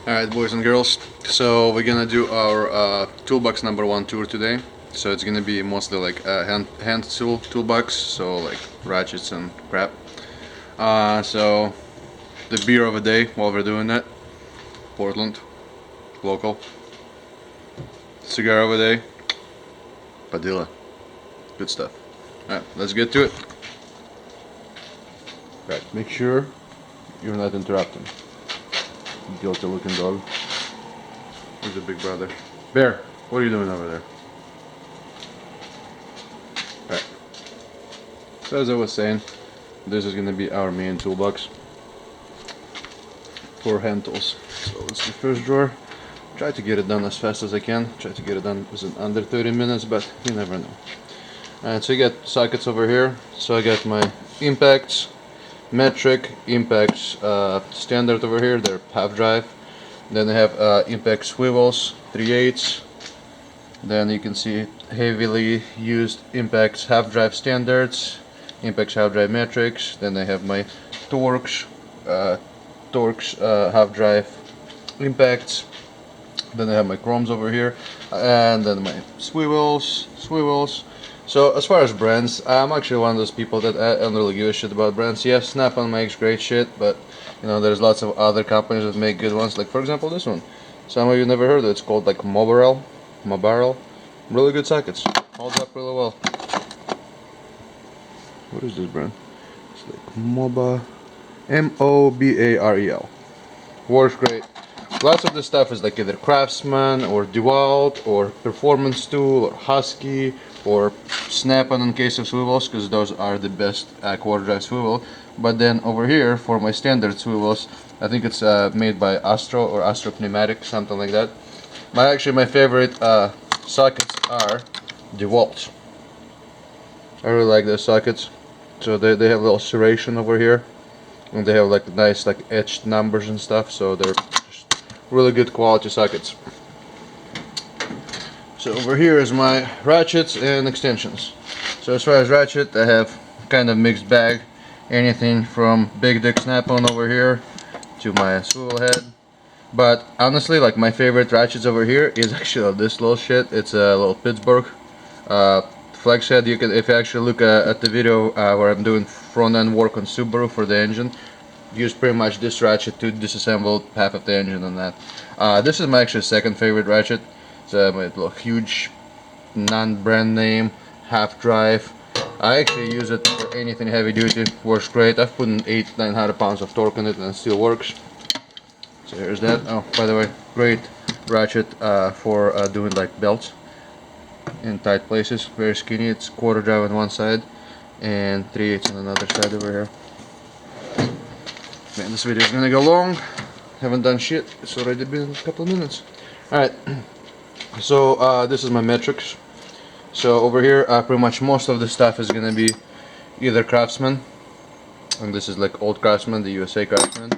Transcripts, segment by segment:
Alright, boys and girls, so we're gonna do our toolbox #1 tour today. So it's gonna be mostly like hand toolbox, so like ratchets and crap. So the beer of the day while we're doing that, Portland, local. Cigar of the day, Padilla, good stuff. Alright, let's get to it. Right, make sure you're not interrupting. Guilty looking dog. Where's the big brother? Bear, what are you doing over there? Alright. So as I was saying, this is gonna be our main toolbox for hand tools. So let's do first drawer. Try to get it done as fast as I can. Try to get it done within under 30 minutes, but you never know. Alright, so you got sockets over here. So I got my impacts, metric, impacts standard over here. They're half drive. Then I have impact swivels, 3/8. Then you can see heavily used impacts half drive standards, impacts half drive metrics. Then I have my Torx, half drive impacts. Then I have my chromes over here, and then my swivels. So as far as brands, I'm actually one of those people that I don't really give a shit about brands. Yes, Snap-on makes great shit, but you know there's lots of other companies that make good ones. Like for example this one. Some of you never heard of it. It's called like Mobarel. Really good sockets. Holds up really well. What is this brand? It's like Mobarel. Works great. Lots of this stuff is like either Craftsman or DeWalt or Performance Tool or Husky or Snap-on in case of swivels, because those are the best quarter drive swivel. But then over here for my standard swivels, I think it's made by Astro or Astro Pneumatic, something like that. My favorite sockets are DeWalt. I really like those sockets. So they have a little serration over here, and they have like nice like etched numbers and stuff. So they're really good quality sockets. So over here is my ratchets and extensions. So as far as ratchet, I have kind of mixed bag. Anything from big dick Snap-on over here to my swivel head. But honestly, like my favorite ratchets over here is actually this little shit. It's a little Pittsburgh flex head. You can, if you actually look at the video where I'm doing front end work on Subaru for the engine, use pretty much this ratchet to disassemble half of the engine on that. This is my actually second favorite ratchet. It's my little huge non-brand name half drive. I actually use it for anything heavy duty. Works great. I've put in 800-900 pounds of torque on it and it still works. So here's that. Oh, by the way, great ratchet for doing like belts in tight places. Very skinny. It's quarter drive on one side and 3/8 on another side over here. Man, this video is gonna go long. Haven't done shit. It's already been a couple of minutes. Alright, so this is my metrics. So over here, pretty much most of the stuff is gonna be either Craftsman, and this is like old Craftsman, the USA Craftsman,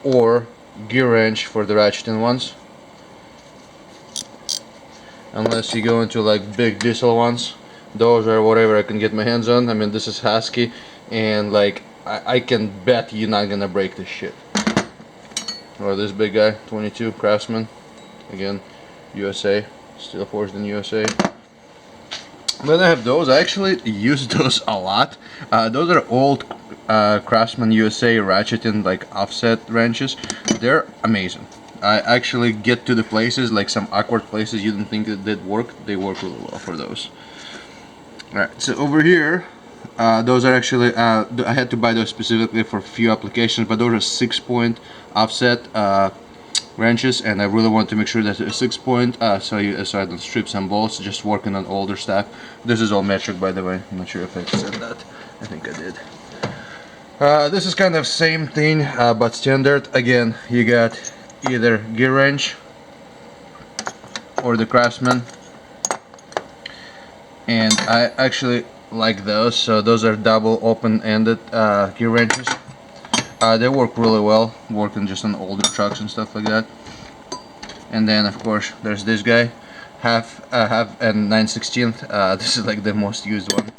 or gear wrench for the ratcheting ones. Unless you go into like big diesel ones, those are whatever I can get my hands on. I mean, this is Husky, and like I can bet you're not gonna break this shit. Or this big guy, 22 Craftsman, again, USA, still forged in USA. Then I have those. I actually use those a lot. Those are old Craftsman USA ratcheting like offset wrenches. They're amazing. I actually get to the places, like some awkward places you didn't think that they'd work. They work really well for those. Alright, so over here, those are actually, I had to buy those specifically for a few applications, but those are 6-point offset wrenches, and I really want to make sure that it's 6-point so I don't strip some bolts, just working on older stuff. This is all metric, by the way. I'm not sure if I said that. I think I did. This is kind of same thing, but standard. Again, you got either gear wrench or the Craftsman, and I actually like those. So those are double open-ended gear wrenches. They work really well, working just on older trucks and stuff like that. And then of course there's this guy, half and 9/16. This is like the most used one.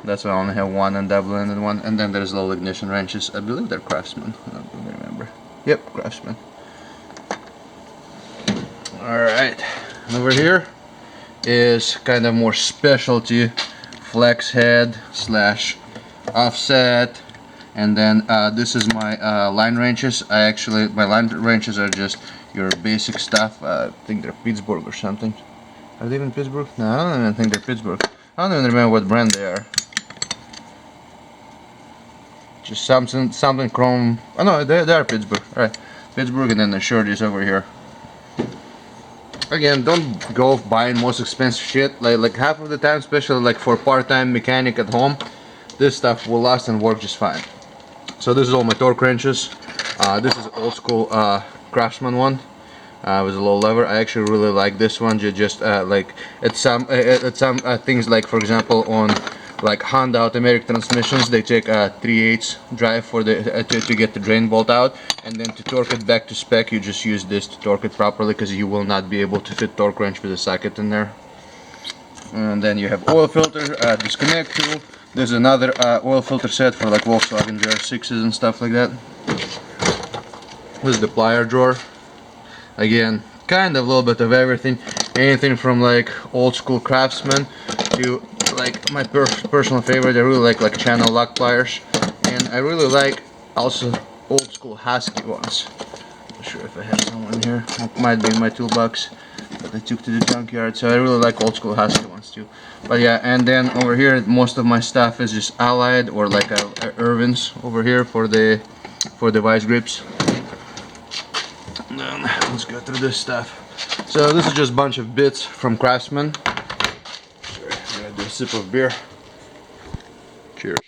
That's why I only have one and double-ended one. And then there's little ignition wrenches. I believe they're Craftsman. I don't really remember. Yep, Craftsman. Alright, over here is kind of more specialty flex head slash offset, and then this is my line wrenches. My line wrenches are just your basic stuff. I think they're Pittsburgh or something. Are they even Pittsburgh? No, I don't even think they're Pittsburgh. I don't even remember what brand they are. Just something chrome. Oh no, they are Pittsburgh. Alright, Pittsburgh, and then the shirt is over here. Again, don't go buying most expensive shit. Like half of the time, especially like for part-time mechanic at home, this stuff will last and work just fine. So this is all my torque wrenches. This is old school Craftsman one with a low lever. I actually really like this one. Just like at some things, like for example on like Honda automatic transmissions, they take a 3/8 drive for the to get the drain bolt out, and then to torque it back to spec, you just use this to torque it properly, because you will not be able to fit torque wrench with a socket in there. And then you have oil filter, disconnect tool. There's another oil filter set for like Volkswagen GR6s and stuff like that. This is the plier drawer. Again, kind of a little bit of everything. Anything from like old school Craftsman to like my personal favorite. I really like channel lock pliers, and I really like also old school Husky ones. Not sure if I have someone here. It might be in my toolbox that I took to the junkyard. So I really like old school Husky ones too. But yeah, and then over here most of my stuff is just Allied or like Irvin's over here for the vice grips. And then let's go through this stuff. So this is just a bunch of bits from Craftsman. Sorry, I'm gonna do a sip of beer. Cheers.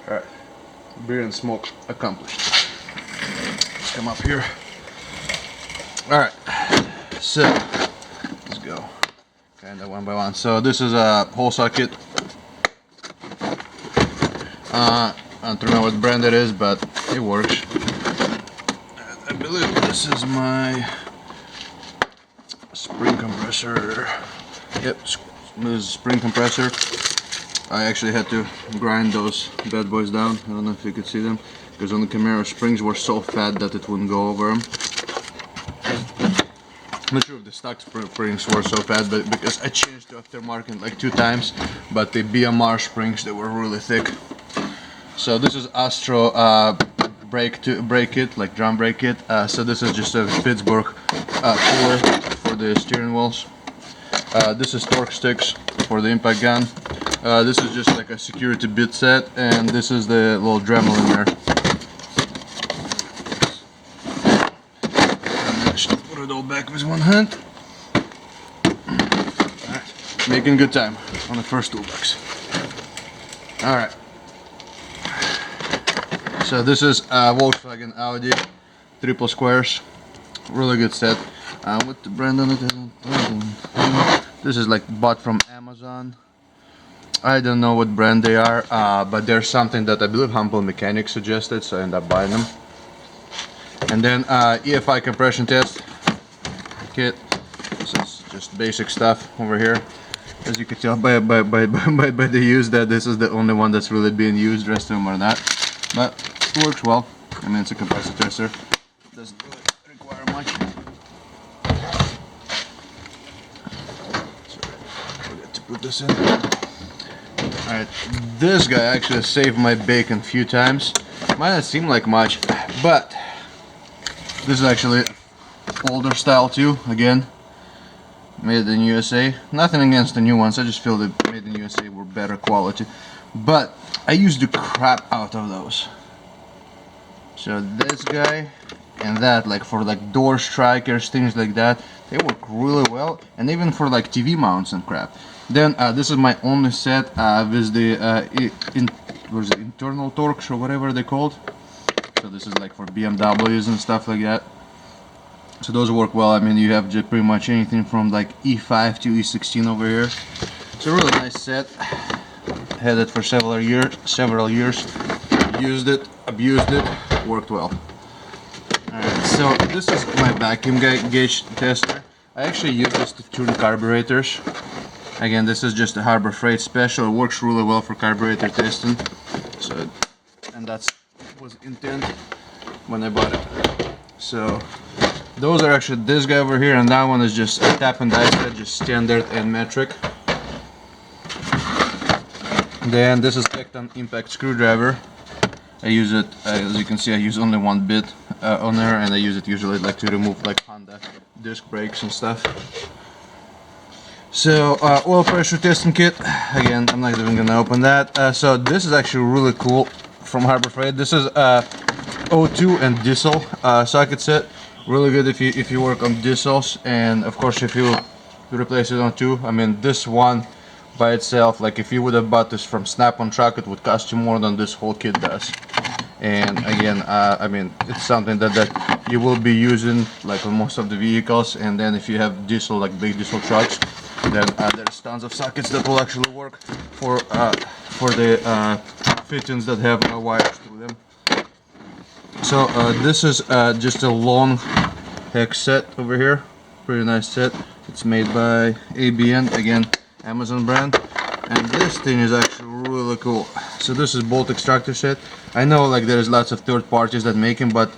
Alright, beer and smoke accomplished. Let's come up here. Alright, so let's go kind of one by one. So this is a hole socket. I don't remember what brand it is, but it works. I believe this is my spring compressor. Yep, this is spring compressor. I actually had to grind those bad boys down. I don't know if you could see them, because on the Camaro, springs were so fat that it wouldn't go over them. I'm not sure if the stock springs were so fat, but because I changed to aftermarket like 2 times, but the BMR springs, they were really thick. So this is Astro brake kit, like drum brake kit. So this is just a Pittsburgh cooler for the steering wheels. This is torque sticks for the impact gun. This is just like a security bit set, and this is the little Dremel in there. I managed to put it all back with one hand. Alright, making good time on the first toolbox. Alright. So this is Volkswagen Audi triple squares, really good set. What the brand on it? This is like bought from Amazon. I don't know what brand they are, but there's something that I believe Humble Mechanic suggested, so I ended up buying them. And then EFI compression test kit. This is just basic stuff over here. As you can tell by the use that this is the only one that's really being used. The rest of them are not. But it works well. I mean, it's a compressor tester. It doesn't really require much. Sorry, I forgot to put this in. Alright, this guy actually saved my bacon a few times. Might not seem like much, but this is actually older style too. Again, made in USA. Nothing against the new ones. I just feel that made in USA were better quality. But I used the crap out of those. So this guy and that, like for like door strikers, things like that, they work really well, and even for like TV mounts and crap. Then this is my only set with the internal torques or whatever they're called. So this is like for BMWs and stuff like that. So those work well. I mean, you have just pretty much anything from like E5 to E16 over here. It's a really nice set. Had it for several years. Used it, abused it, worked well. Alright, so this is my vacuum gauge tester. I actually use this to tune carburetors. Again, this is just a Harbor Freight special. It works really well for carburetor testing. So, and that's was intent when I bought it. So those are actually this guy over here, and that one is just a tap and die set, just standard and metric. Then this is Tecton impact screwdriver. I use it, as you can see, I use only one bit on there, and I use it usually like to remove like Honda disc brakes and stuff. So oil pressure testing kit. Again, I'm not even gonna open that. So this is actually really cool from Harbor Freight. This is O2 and diesel socket set. Really good if you work on diesels, and of course if you replace it on two. I mean, this one by itself, like if you would have bought this from Snap-on Truck, it would cost you more than this whole kit does. And again, I mean, it's something that you will be using like on most of the vehicles. And then if you have diesel, like big diesel trucks, then there's tons of sockets that will actually work for the fittings that have wires through them. So this is just a long hex set over here. Pretty nice set. It's made by ABN, again Amazon brand, and this thing is actually really cool. So this is bolt extractor set. I know like there's lots of third parties that make them, but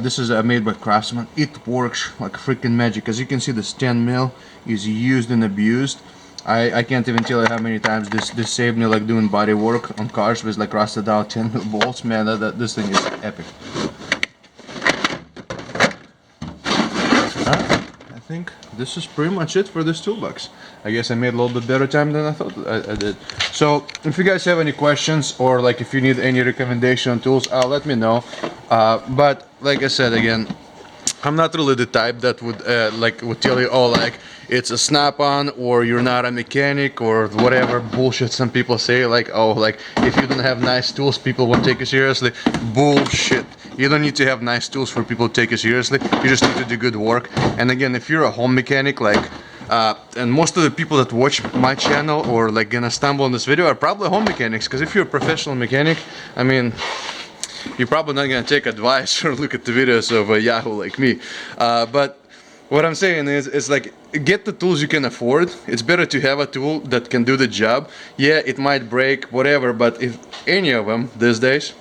this is made by Craftsman. It works like freaking magic. As you can see, this 10 mil is used and abused. I can't even tell you how many times this saved me like doing body work on cars with like rusted out 10 mil bolts. Man, this thing is epic. I think this is pretty much it for this toolbox. I guess I made a little bit better time than I thought I did. So if you guys have any questions, or like if you need any recommendation on tools, let me know. But like I said, again, I'm not really the type that would tell you, oh, like it's a Snap-on, or you're not a mechanic, or whatever bullshit some people say, like, oh, like if you don't have nice tools, people won't take you seriously. Bullshit. You don't need to have nice tools for people to take you seriously. You just need to do good work. And again, if you're a home mechanic, like and most of the people that watch my channel or like gonna stumble on this video are probably home mechanics, because if you're a professional mechanic, I mean, you're probably not gonna take advice or look at the videos of a Yahoo like me. But what I'm saying is, it's like, get the tools you can afford. It's better to have a tool that can do the job. Yeah, it might break, whatever, but if any of them these days,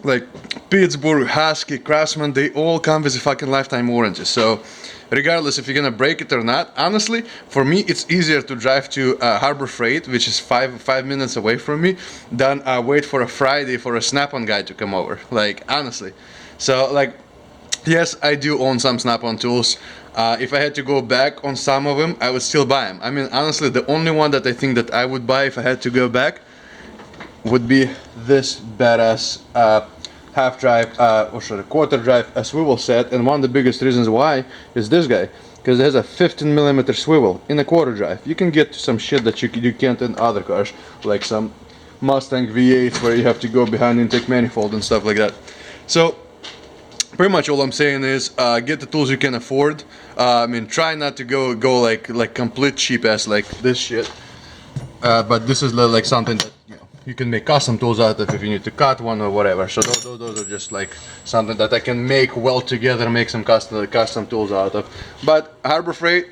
like Pittsburgh, Husky, Craftsman, they all come with a fucking lifetime warranty. So regardless if you're gonna break it or not, honestly, for me it's easier to drive to Harbor Freight, which is five minutes away from me, than wait for a Friday for a Snap-on guy to come over. Like, honestly. So like, yes, I do own some Snap-on tools. If I had to go back on some of them, I would still buy them. I mean, honestly, the only one that I think that I would buy if I had to go back would be this badass half drive, or sorry, quarter drive swivel set. And one of the biggest reasons why is this guy, because it has a 15mm swivel in a quarter drive. You can get to some shit that you can't in other cars, like some Mustang V8s where you have to go behind intake manifold and stuff like that. So pretty much all I'm saying is get the tools you can afford. I mean, try not to go like complete cheap ass like this shit. But this is like something that you can make custom tools out of if you need to cut one or whatever. So those are just like something that I can make well together, make some custom tools out of. But Harbor Freight,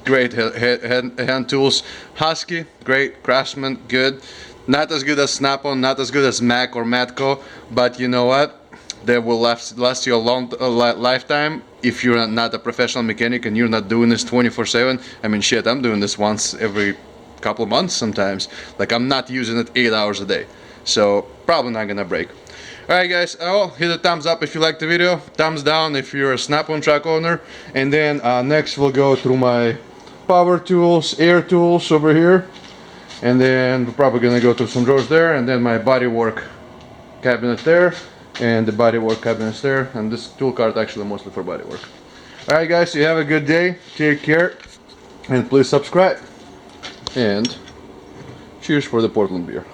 great hand tools. Husky, great. Craftsman, good. Not as good as Snap-on, not as good as Mac or Matco, but you know what? They will last you a long lifetime if you're not a professional mechanic and you're not doing this 24/7. I mean, shit, I'm doing this once every couple of months sometimes. Like, I'm not using it 8 hours a day, so probably not gonna break. Alright guys, hit a thumbs up if you liked the video, thumbs down if you're a Snap-on truck owner, and then next we'll go through my power tools, air tools over here, and then we're probably gonna go through some drawers there, and then my bodywork cabinet there, and the bodywork cabinets there, and this tool cart actually mostly for bodywork. Alright guys, you have a good day, take care, and please subscribe. And cheers for the Portland beer.